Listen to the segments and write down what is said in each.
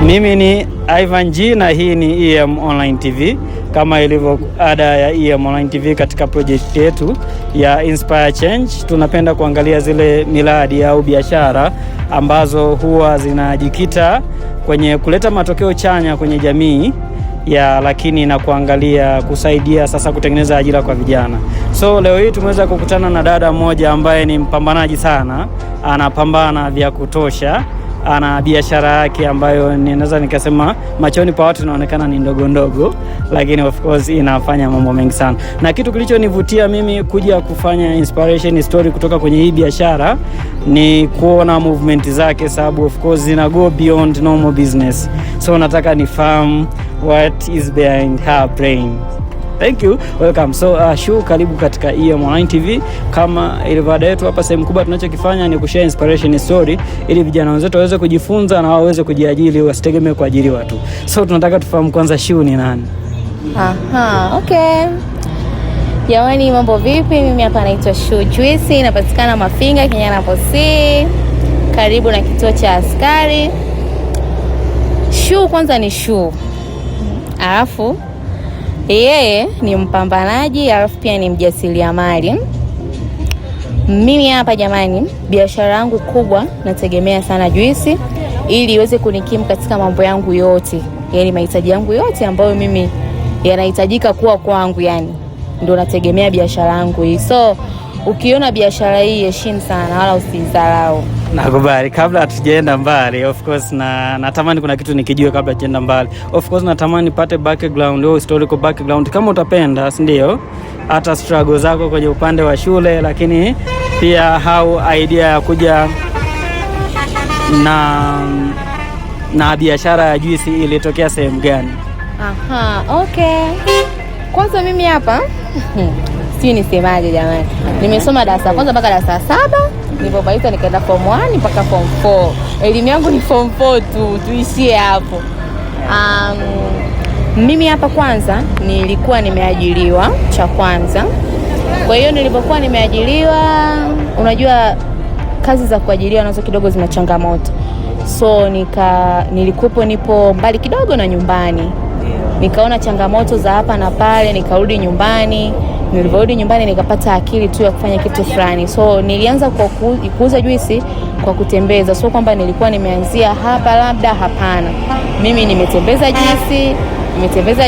Mimi ni Ivan G na hii ni EM Online TV. Kama ilivyo ada ya EM Online TV katika project yetu ya Inspire Change, tunapenda kuangalia zile miradi au biashara ambazo huwa zinajikita kwenye kuleta matokeo chanya kwenye jamii lakini na kuangalia kusaidia sasa kutengeneza ajira kwa vijana. So leo hii tumeweza kukutana na dada mmoja ambaye ni mpambanaji sana, anapambana vya kutosha, ana biashara yake ambayo ninaweza nikasema machoni pa watu inaonekana ni ndogo ndogo, lakini of course inafanya mambo mengi sana. Na kitu kilichonivutia mimi kuja kufanya inspiration story kutoka kwenye hii biashara ni kuona movement zake, sababu of course zina go beyond normal business. So nataka nifahamu what is behind her brain. Thank you. Welcome. So Shu, karibu katika EM Online TV. Kama ilivyoada yetu hapa, sehemu kubwa tunachokifanya ni kushare inspiration story ili vijana wenzetu waweze kujifunza na waweze kujiajiri, wasitegemee kuajiriwa tu. So tunataka tufahamu kwanza Shu ni nani? Okay. Jamani, mambo vipi? Mimi hapa naitwa Shu Juice, napatikana Mafinga, Kenyana Posi, karibu na kituo cha askari. Shu kwanza ni Shu. Alafu yeye ni mpambanaji, alafu pia ni mjasiriamali. Mimi hapa jamani, biashara yangu kubwa nategemea sana juisi ili iweze kunikimu katika mambo yangu yote. Yaani mahitaji yangu yote ambayo mimi yanahitajika kuwa kwangu, yani ndio nategemea biashara yangu hii. So ukiona biashara hii heshimu sana, wala usidharau. Nakubali. Kabla hatujaenda mbali, of course natamani kuna kitu nikijue kabla hatujaenda mbali. Of course natamani pate background au historical background kama utapenda, si ndio? Hata struggle zako kwenye upande wa shule, lakini pia how idea ya kuja na biashara ya juisi ilitokea sehemu gani? Okay. Kwanza mimi hapa si nisemaje jamani, nimesoma darasa kwanza mpaka darasa 7, nilipomaliza nikaenda form 1 mpaka form 4. Elimu yangu ni form 4 tu, tuishie hapo. Mimi hapa kwanza nilikuwa nimeajiriwa cha kwanza. Kwa hiyo nilipokuwa nimeajiriwa, unajua kazi za kuajiriwa nazo kidogo zina changamoto. So nilikuwa nipo mbali kidogo na nyumbani. Nikaona changamoto za hapa na pale, nikarudi nyumbani. Niliporudi nyumbani nikapata akili tu ya kufanya kitu fulani. So nilianza kwa kuuza juisi kwa kutembeza. So kwamba nilikuwa nimeanzia hapa labda, hapana. Mimi nimetembeza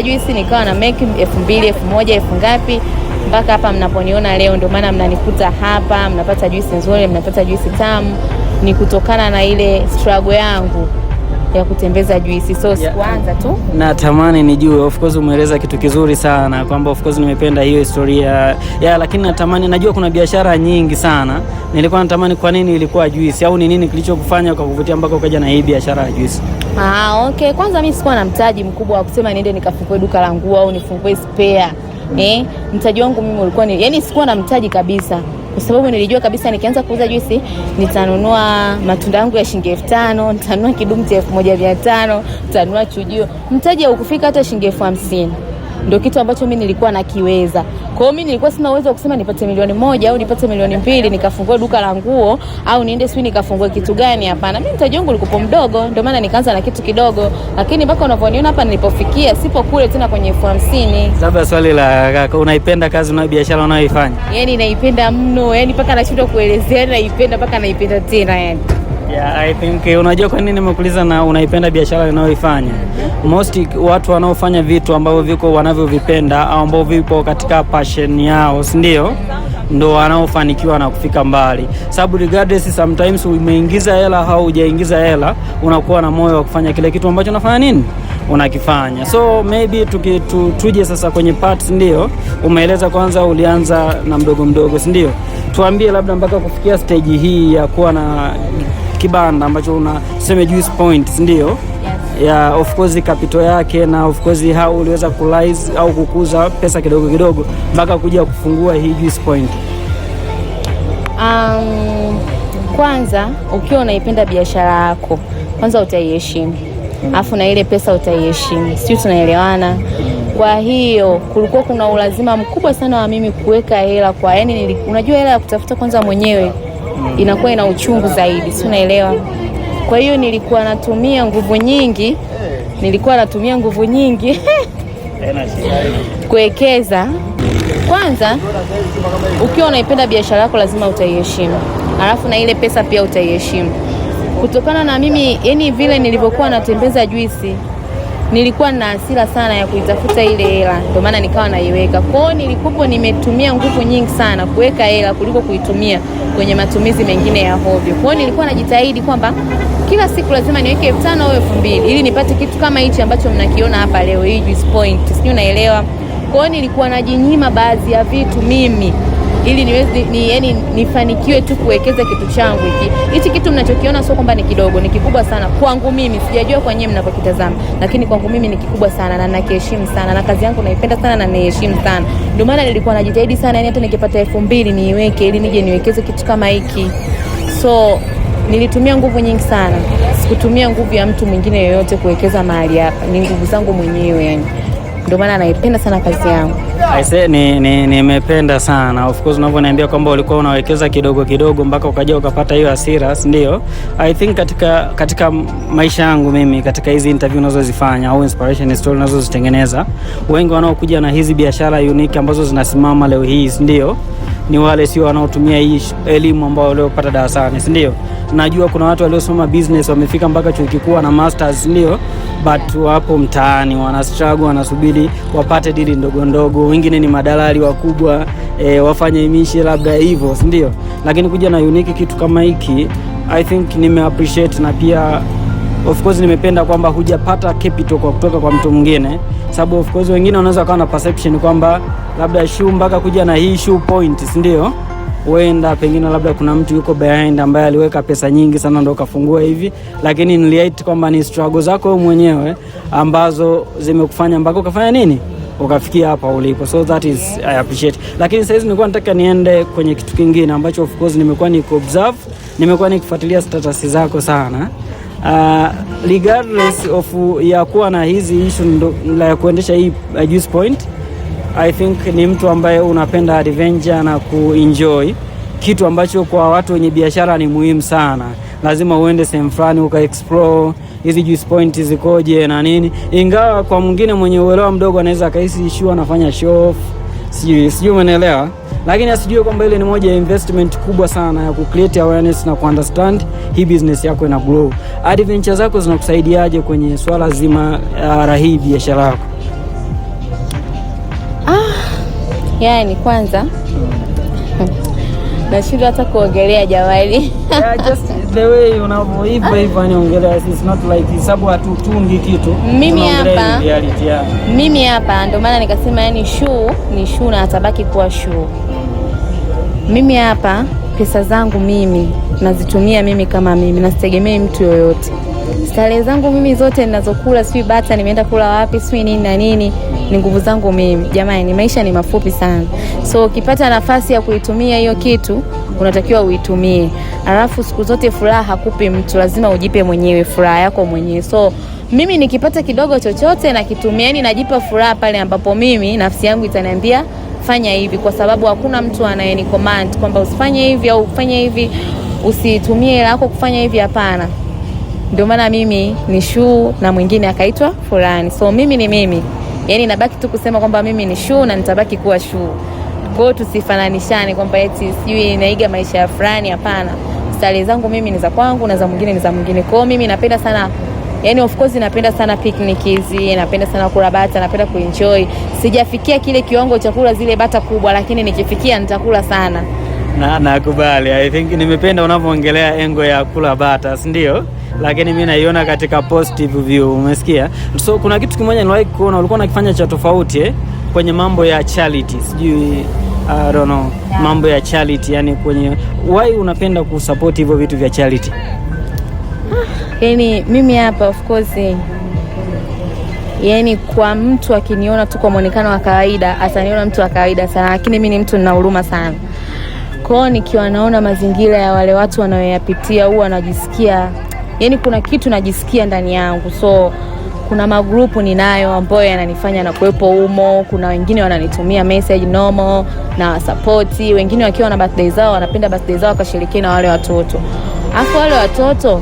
juisi nikawa na make 2000, 1000, ngapi mpaka hapa mnaponiona leo. Ndio maana mnanikuta hapa, mnapata juisi nzuri, mnapata juisi tamu. Ni kutokana na ile struggle yangu ya kutembeza juisi. So sikuanza tu. Natamani nijue, of course umeeleza kitu kizuri sana kwamba of course nimependa hiyo historia. Lakini natamani, najua kuna biashara nyingi sana. Nilikuwa natamani kwa nini ilikuwa juisi, au ni nini kilichokufanya kwa kuvutia mpaka ukaja na hii biashara ya juisi? Okay. Kwanza mimi sikuwa na mtaji mkubwa wa kusema niende nikafungue duka la nguo au nifungue spare. Mtaji wangu mimi ulikuwa yani sikuwa na mtaji kabisa. Kwa sababu nilijua kabisa nikianza kuuza juisi nitanunua matunda yangu ya shilingi 5000, nitanunua kidumu cha 1500, nitanunua chujio. Mtaji haukufika hata shilingi 50,000. Ndio kitu ambacho mimi nilikuwa nakiweza. Kwa hiyo mimi nilikuwa sina uwezo wa kusema nipate 1,000,000 au nipate 2,000,000 nikafungue duka la nguo au niende sio nikafungue kitu gani, hapana. Mimi mtaji wangu ulikuwa mdogo, ndio maana nikaanza na kitu kidogo. Lakini mpaka unavoniona hapa nilipofikia, sipo kule tena kwenye 50,000. Labda swali la kaka, unaipenda kazi na biashara unayoifanya? Yaani naipenda mno, yaani mpaka nashindwa kuelezea, naipenda mpaka naipenda tena yani. I think unajua kwa nini nimekuuliza na unaipenda biashara unayoifanya? Most watu wanaofanya vitu ambavyo viko wanavyovipenda au ambao vipo katika passion yao, si ndio? Ndio wanaofanikiwa na kufika mbali. Sababu regardless sometimes umeingiza hela au hujaingiza hela, unakuwa na moyo wa kufanya kile kitu ambacho unafanya nini? Unakifanya. So maybe tuje sasa kwenye parts, ndio? Umeeleza kwanza ulianza na mdogo, si ndio? Tuambie labda mpaka kufikia stage hii ya kuwa na kibanda ambacho unasema Juice Point, ndio? Yes. Of course capital yake na of course how uliweza kulize au kukuza pesa kidogo kidogo mpaka kuja kufungua hii Juice Point. Kwanza ukiwa unaipenda biashara yako, kwanza utaiheshimu. Alafu na ile pesa utaiheshimu. Sio, tunaelewana? Kwa hiyo kulikuwa kuna ulazima mkubwa sana wa mimi kuweka hela kwa, yani unajua hela ya kutafuta kwanza mwenyewe inakuwa ina uchungu zaidi, si unaelewa? Kwa hiyo nilikuwa natumia nguvu nyingi kuwekeza. Kwanza, ukiwa unaipenda biashara yako lazima utaiheshimu, alafu na ile pesa pia utaiheshimu. Kutokana na mimi, yani vile nilivyokuwa natembeza juisi, nilikuwa na hasira sana ya kuitafuta ile hela, ndio maana nikawa naiweka. Kwa hiyo nilikuwa nimetumia nguvu nyingi sana kuweka hela kuliko kuitumia kwenye matumizi mengine ya hovyo. Kwa hiyo nilikuwa najitahidi kwamba kila siku lazima niweke 5,000 au 2,000 ili nipate kitu kama hichi ambacho mnakiona hapa leo, hii juice point. Sijui unaelewa. Kwa hiyo nilikuwa najinyima baadhi ya vitu mimi ili niweze nifanikiwe tu kuwekeza kitu changu hiki. Hichi kitu mnachokiona sio kwamba ni kidogo, ni kikubwa sana kwangu mimi. Sijajua kwa nyinyi mnapokitazama, lakini kwangu mimi ni kikubwa sana na nakiheshimu sana, na kazi yangu naipenda sana na naiheshimu sana. Ndio maana nilikuwa najitahidi sana, hata nikipata 2,000 niiweke ili nije niwekeze kitu kama hiki. So nilitumia nguvu nyingi sana. Sikutumia nguvu ya mtu mwingine yoyote kuwekeza mahali hapa. Ni nguvu zangu mwenyewe yani. Ndio maana naipenda sana kazi yangu. Nimependa sana. Of course unavyoniambia kwamba ulikuwa unawekeza kidogo kidogo mpaka ukaja ukapata hiyo hasira, ndio. I think katika maisha yangu mimi, katika hizi interview unazozifanya au inspiration story unazozitengeneza, wengi wanaokuja na hizi biashara unique ambazo zinasimama leo hii, ndio, ni wale sio wanaotumia hii elimu ambayo waliopata darasani, ndio. Najua kuna watu waliosoma business wamefika mpaka chuo kikuu na masters, ndio, but wapo mtaani wana struggle, wanasubiri wapate dili ndogo ndogo. Wengine ni madalali wakubwa, wafanye imishi labda hivyo, ndio. Lakini kuja na unique kitu kama hiki, I think nime appreciate, na pia of course nimependa kwamba hujapata capital kwa kutoka kwa mtu mwingine, sababu of course wengine wanaweza kuwa na perception kwamba labda shoe mpaka kuja na hii shoe point, ndio, wenda pengine labda kuna mtu yuko behind ambaye aliweka pesa nyingi sana ndio kafungua hivi, lakini niliait kwamba ni struggle zako wewe mwenyewe ambazo zimekufanya mpaka ukafanya nini, ukafikia hapa ulipo. So that is I appreciate. Lakini sasa nilikuwa nataka niende kwenye kitu kingine ambacho of course nimekuwa observe, nimekuwa nikifuatilia status zako sana. Regardless of ya kuwa na hizi issue la kuendesha hii Juice Point, I think ni mtu ambaye unapenda adventure na kuenjoy, kitu ambacho kwa watu wenye biashara ni muhimu sana. Lazima uende sehemu fulani uka explore hizi Juice Point zikoje na nini. Ingawa kwa mwingine mwenye uelewa mdogo anaweza akahisi issue anafanya show off, sijui umeelewa, lakini asijue kwamba ile ni moja ya investment kubwa sana ya create awareness na understand hii business yako ina grow. Adventure zako zinakusaidiaje kwenye swala zima la hii biashara yako? Yani kwanza nashindwa hata kuongelea jamani. Yeah, just the way unavyoiva hivyo anaongelea, it's not like sababu hatutungi kitu. Mimi hapa ndio maana nikasema yani shoe ni shoe na atabaki kuwa shoe. Mimi hapa pesa zangu mimi nazitumia mimi kama mimi, nasitegemei mtu yoyote. Starehe zangu mimi zote ninazokula, sio bata nimeenda kula wapi, sio nini na nini, ni nguvu zangu mimi. Jamani, maisha ni mafupi sana. So ukipata nafasi ya kuitumia hiyo kitu, unatakiwa uitumie. Alafu siku zote furaha hakupi mtu, lazima ujipe mwenyewe furaha yako mwenyewe. So mimi nikipata kidogo chochote na kitumia, yani najipa furaha pale ambapo mimi nafsi yangu itaniambia fanya hivi, kwa sababu hakuna mtu anayeni command kwamba usifanye hivi au ufanye hivi, usitumie hela yako kufanya hivi, hapana. Ndio maana mimi ni shoe na mwingine akaitwa fulani. So mimi ni mimi. Yaani nabaki tu kusema kwamba mimi ni shoe na nitabaki kuwa shoe. Kwa hiyo tusifananishane kwamba eti sijui naiga maisha ya fulani, hapana. Starehe zangu mimi ni za kwangu na za mwingine ni za mwingine. Kwa hiyo mimi napenda sana, yani of course napenda sana picnic hizi, napenda sana kula bata, napenda kuenjoy. Sijafikia kile kiwango cha kula zile bata kubwa, lakini nikifikia nitakula sana. Nakubali. I think nimependa unavyoongelea engo ya kula bata, ndio? Lakini mimi naiona katika positive view, umesikia? So kuna kitu kimoja niliwahi kuona ulikuwa unakifanya cha tofauti kwenye mambo ya charity. Sijui I don't know, mambo ya charity, yani kwenye why unapenda kusupport hivyo vitu vya charity? Yani mimi hapa of course, yani kwa mtu akiniona tu kwa muonekano wa kawaida ataniona mtu wa kawaida sana, lakini mimi ni mtu nina huruma sana. Kwa hiyo nikiwa naona mazingira ya wale watu wanayoyapitia huwa najisikia, yani kuna kitu najisikia ndani yangu. So kuna magrupu ninayo ambayo yananifanya na kuwepo humo. Kuna wengine wananitumia message normal na support, wengine wakiwa na birthday zao wanapenda birthday zao wakashirikiana na wale watoto. Afu wale watoto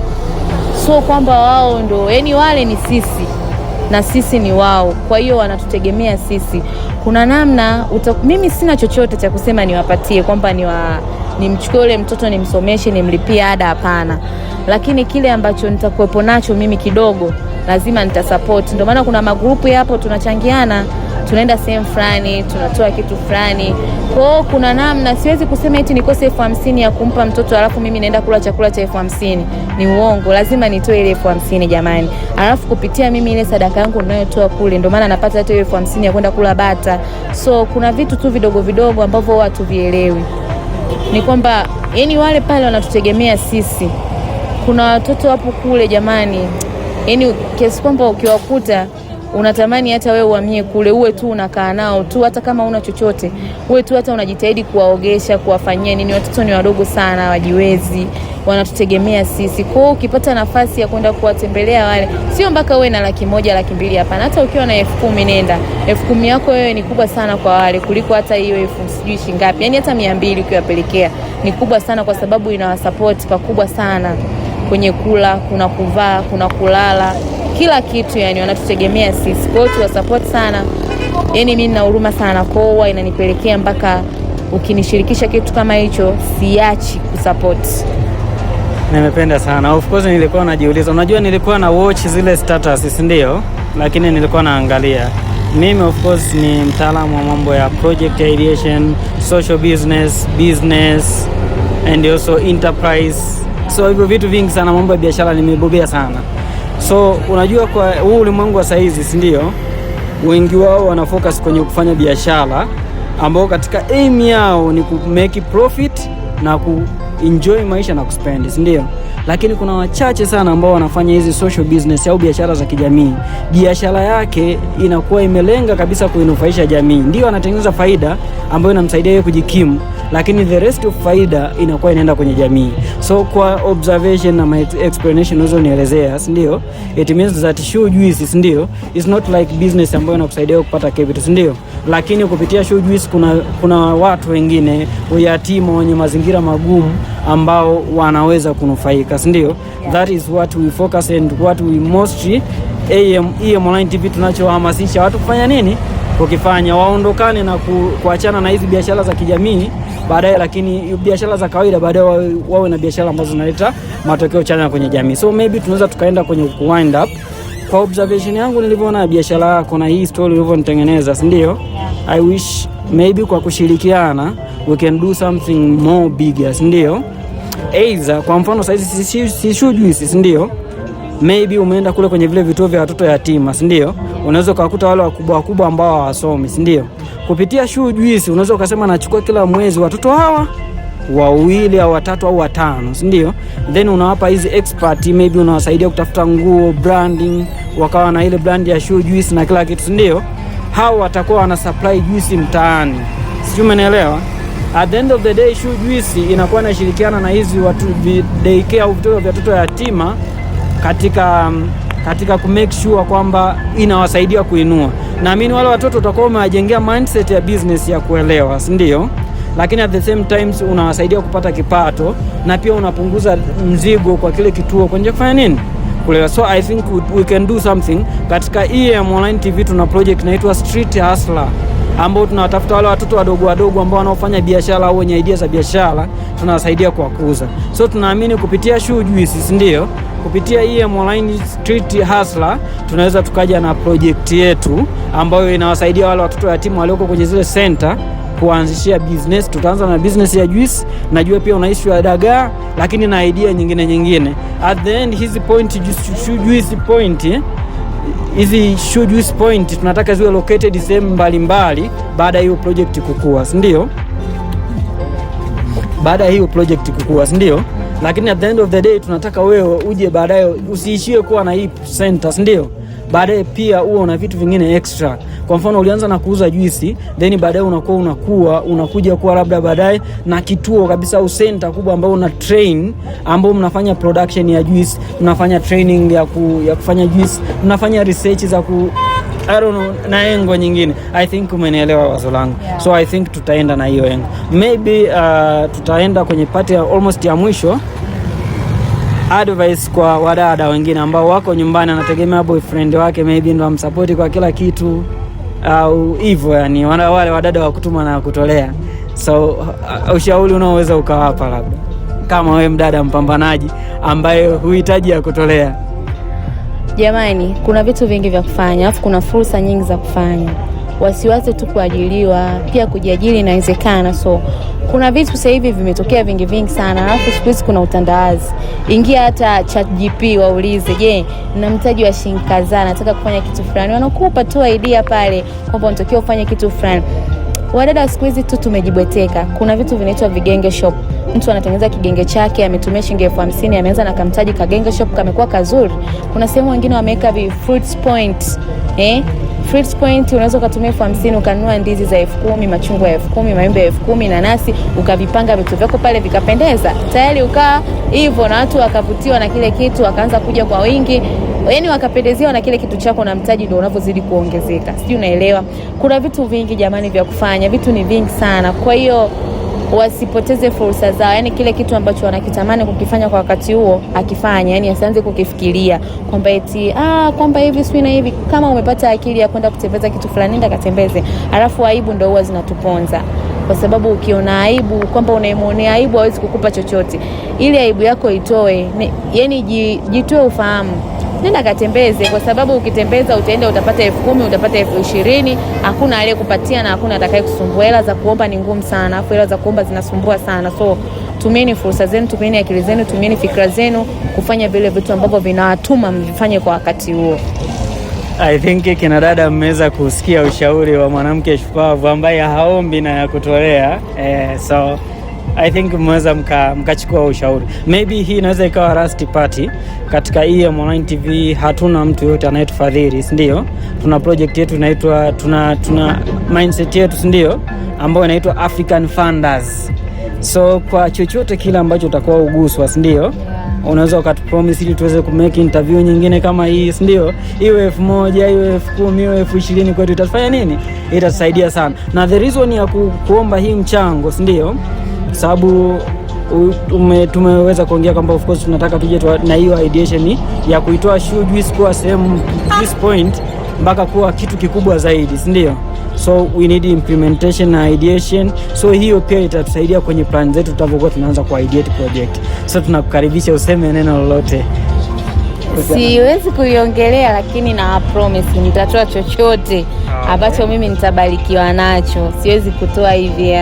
so kwamba wao ndo, yani wale ni sisi na sisi ni wao, kwa hiyo wanatutegemea sisi. Kuna namna mimi sina chochote cha kusema niwapatie kwamba nimchukue yule mtoto nimsomeshe nimlipie ada, hapana, lakini kile ambacho nitakuwepo nacho mimi kidogo lazima nitasupport. Ndio maana kuna magrupu hapo tunachangiana, tunaenda sehemu fulani, tunatoa kitu fulani. Kwa kuna namna, siwezi kusema eti nikose 50,000 ya kumpa mtoto alafu mimi naenda kula chakula cha 50,000. Ni uongo, lazima nitoe ile 50,000 jamani. Alafu kupitia mimi ile sadaka yangu ninayotoa kule, ndio maana napata hata ile 50,000 ya kwenda kula bata. So kuna vitu tu vidogo vidogo ambavyo watu vielewi. Ni kwamba yani wale pale wanatutegemea sisi. Kuna watoto hapo kule jamani, yani kiasi kwamba ukiwakuta unatamani hata wewe uhamie kule, uwe tu unakaa nao tu, hata kama una chochote, uwe tu hata unajitahidi kuwaogesha, kuwafanyia nini. Watoto ni wadogo sana, wajiwezi, wanatutegemea sisi. Kwa hiyo ukipata nafasi ya kwenda kuwatembelea wale, sio mpaka uwe na 100,000, 200,000, hapana. Hata ukiwa na 10,000 nenda. 10,000 yako wewe ni kubwa sana kwa wale kuliko hata hiyo 1000 sijui shingapi. Yaani hata 200 ukiwapelekea ni kubwa sana, kwa sababu inawasupport pakubwa sana kwenye kula, kuna kuvaa, kuna kulala, kila kitu. Yani wanatutegemea sisi, kwa hiyo tuwasupport sana. Yani mimi nina huruma sana, kwa hiyo inanipelekea mpaka ukinishirikisha kitu kama hicho siachi kusupport. Nimependa sana. Of course nilikuwa najiuliza, unajua nilikuwa na watch zile status, si ndio? Lakini nilikuwa naangalia. Mimi of course ni mtaalamu wa mambo ya project ideation, social business and also enterprise. So hivyo vitu vingi sana, mambo ya biashara nimebobea sana. So unajua kwa huu ulimwengu wa saizi, si ndio? Wengi wao wana focus kwenye kufanya biashara ambao katika aim yao ni ku make profit na ku enjoy maisha na kuspend, si ndio? Lakini kuna wachache sana ambao wanafanya hizi social business au biashara za kijamii. Biashara yake inakuwa imelenga kabisa kuinufaisha jamii. Ndio anatengeneza faida ambayo inamsaidia yeye kujikimu, lakini the rest of faida inakuwa inaenda kwenye jamii. So kwa observation na my explanation hizo nielezea, si ndio? It means that Shoe Juice, si ndio, is not like business ambayo inakusaidia kupata capital, si ndio? Lakini kupitia Shoe Juice kuna watu wengine yatima wenye mazingira magumu ambao wanaweza kunufaika, si ndio? That is what we focus and what we mostly EM Online TV tunachohamasisha watu kufanya nini? Kukifanya waondokane na kuachana na hizi biashara za kijamii baadaye, lakini biashara za kawaida baadaye wawe na biashara ambazo zinaleta matokeo chanya kwenye jamii. So maybe tunaweza tukaenda kwenye wind up. Kwa observation yangu nilivyoona biashara yako na hii story ulivyonitengeneza, si ndio? I wish maybe kwa kushirikiana we can do something more bigger, si ndio? Either kwa mfano saizi si Shoe Juice, si ndio? Maybe umeenda kule kwenye vile vituo vya watoto yatima, si ndio? Unaweza kukuta wale wakubwa ambao hawasomi, si ndio? Kupitia Shoe Juice unaweza ukasema nachukua kila mwezi watoto hawa 2 au 3 au 5, si ndio? Then unawapa hizi expert, maybe unawasaidia kutafuta nguo, branding, wakawa na ile brand ya Shoe Juice na kila kitu, si ndio? Hao watakuwa wana supply juice mtaani. Sijui umeelewa? At the end of the day Shoe Juice inakuwa inashirikiana na hizi watu daycare au vituo vya watoto yatima katika ku make sure kwamba inawasaidia kuinua. Naamini wale watoto utakuwa umewajengea mindset ya business ya kuelewa, si ndio? Lakini at the same times unawasaidia kupata kipato na pia unapunguza mzigo kwa kile kituo kwenye kufanya nini? Kulewa. So I think we can do something. Katika EM Online TV tuna project inaitwa Street Hustler, ambao tunawatafuta wale watoto wadogo ambao wanaofanya biashara au wenye idea za biashara, tunawasaidia kuwakuza. So tunaamini kupitia Shoe Juice, si ndio? Kupitia EM Online Street Hustler tunaweza tukaja na project yetu ambayo inawasaidia wale watoto yatima walioko kwenye zile center kuanzishia business. Tutaanza na business ya juice, najua pia una issue ya dagaa, lakini na idea nyingine. At the end hizi point Shoe Juice point, hizi Shoe Juice point tunataka ziwe located sehemu mbalimbali baada ya hiyo project kukua, si ndio? Baada ya hiyo project kukua, si ndio? Lakini at the end of the day tunataka wewe uje baadaye usiishie kuwa na hii center, si ndio? Baadaye pia uwe una vitu vingine extra. Kwa mfano ulianza na kuuza juisi, then baadaye unakuja kuwa labda baadaye na kituo kabisa au center kubwa ambao una train, ambao mnafanya production ya juice, mnafanya training ya kufanya juice, mnafanya research za I don't know, na engo nyingine. I think umenielewa wazo langu. Yeah. So I think tutaenda na hiyo engo. Maybe tutaenda kwenye part ya almost ya mwisho. advice kwa wadada wengine ambao wako nyumbani, anategemea boyfriend wake maybe ndo amsupport kwa kila kitu au hivyo, yani wale wadada wa kutuma na kutolea. So ushauri unaoweza ukawapa labda kama wewe mdada mpambanaji ambaye huhitaji ya kutolea? Jamani, kuna vitu vingi vya kufanya, alafu kuna fursa nyingi za kufanya. Wasiwaze tu kuajiriwa, pia kujiajiri inawezekana. So kuna vitu sasa hivi vimetokea vingi sana, alafu siku hizi kuna utandawazi. Ingia hata ChatGPT waulize, je, na mtaji wa shilingi kadhaa nataka kufanya kitu fulani, wanakupa tu idea pale kwamba unatakiwa ufanye kitu fulani. Wadada siku hizi tu tumejibweteka. Kuna vitu vinaitwa vigenge shop. Mtu anatengeneza kigenge chake, ametumia shilingi 50,000, ameanza na kamtaji kagenge shop, kamekuwa kazuri. Kuna sehemu wengine wameweka fruits point. Fruits point unaweza kutumia 50,000 ukanunua ndizi za 10,000, machungwa ya 10,000, maembe ya 10,000, nanasi, ukavipanga vitu vyako pale vikapendeza. Tayari ukaa hivyo na watu wakavutiwa na kile kitu, wakaanza kuja kwa wingi. Yaani wakapendezewa na kile kitu chako na mtaji ndio unavyozidi kuongezeka. Sijui unaelewa. Kuna vitu vingi jamani vya kufanya, vitu ni vingi sana. Kwa hiyo wasipoteze fursa zao. Yaani kile kitu ambacho wanakitamani kukifanya kwa wakati huo akifanya, yaani asianze kukifikiria kwamba eti kwamba hivi sio na hivi. Kama umepata akili ya kwenda kutembeza kitu fulani, nenda katembeze. Alafu aibu ndio huwa zinatuponza. Kwa sababu ukiona aibu kwamba unaimuonea aibu hawezi kukupa chochote. Ile aibu yako itoe. Yaani jitoe ufahamu. Nenda katembeze, kwa sababu ukitembeza utaenda utapata 10,000, utapata 20,000, hakuna aliyekupatia na hakuna atakaye kusumbua. Hela za kuomba ni ngumu sana, afu hela za kuomba zinasumbua sana. So tumieni fursa zenu, tumieni akili zenu, tumieni fikra zenu kufanya vile vitu ambavyo vinawatuma mvifanye kwa wakati huo. I think kina dada mmeweza kusikia ushauri wa mwanamke shupavu ambaye haombi na ya kutolea. So I think mmeweza mkachukua ushauri. Maybe hii inaweza ikawa last party katika EM Online TV. Hatuna mtu yote anayetufadhili, ndio? Tuna project yetu inaitwa tuna mindset yetu, ndio, ambayo inaitwa African Funders. So kwa chochote kile ambacho utakuwa uguswa, ndio, unaweza ukatupromise ili tuweze kumake interview nyingine kama hii, ndio, iwe 1,000, iwe 10,000, iwe 20,000, kwetu itafanya nini? Itatusaidia sana. Na the reason ya kuomba hii mchango, ndio, sababu tumeweza kuongea kwamba of course tunataka tuje na hiyo ideation ya kuitoa Shoe Juice kwa sehemu this point mpaka kuwa kitu kikubwa zaidi, ndio? So we need implementation na ideation. So hiyo pia itatusaidia kwenye plan zetu tutakapokuwa tunaanza ku ideate project. So tunakukaribisha useme neno lolote. Siwezi kuiongelea, lakini na promise nitatoa chochote ambacho mimi nitabarikiwa nacho. Siwezi kutoa hivi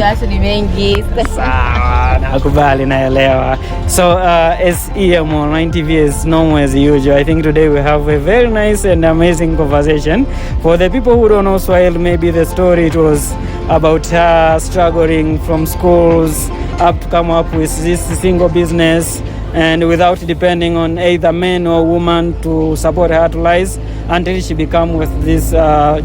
watu ni mengi. Sawa, nakubali, naelewa. So as EM Online TV is normal as usual, I think today we have a very nice and amazing conversation. For the people who don't know Swahili, maybe the story it was about her struggling from schools up to come up with this single business, and without depending on either man or woman to support her to rise, until she became with this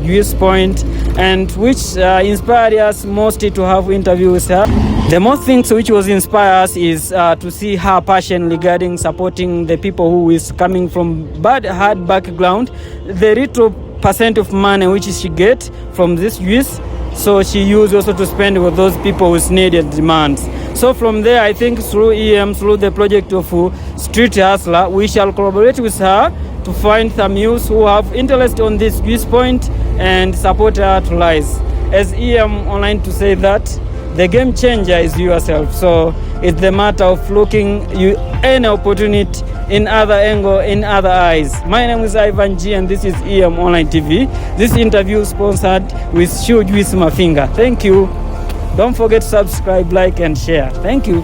Juice Point, and which inspired us mostly to have interview with her. The most things which was inspire us is to see her passion regarding supporting the people who is coming from hard background, the little percent of money which she get from this juice, so she used also to spend with those people with needed demands. So from there, I think through EM, through the project of Street Hustler, we shall collaborate with her to find some youth who have interest on this Juice Point and support her to rise. As EM Online to say that the game changer is yourself. So it's the matter of looking any opportunity in other angle, in other eyes. My name is Ivan G and this is EM Online TV. This interview sponsored with Shoe Juice Mafinga. Thank you. Don't forget to subscribe, like and share. Thank you.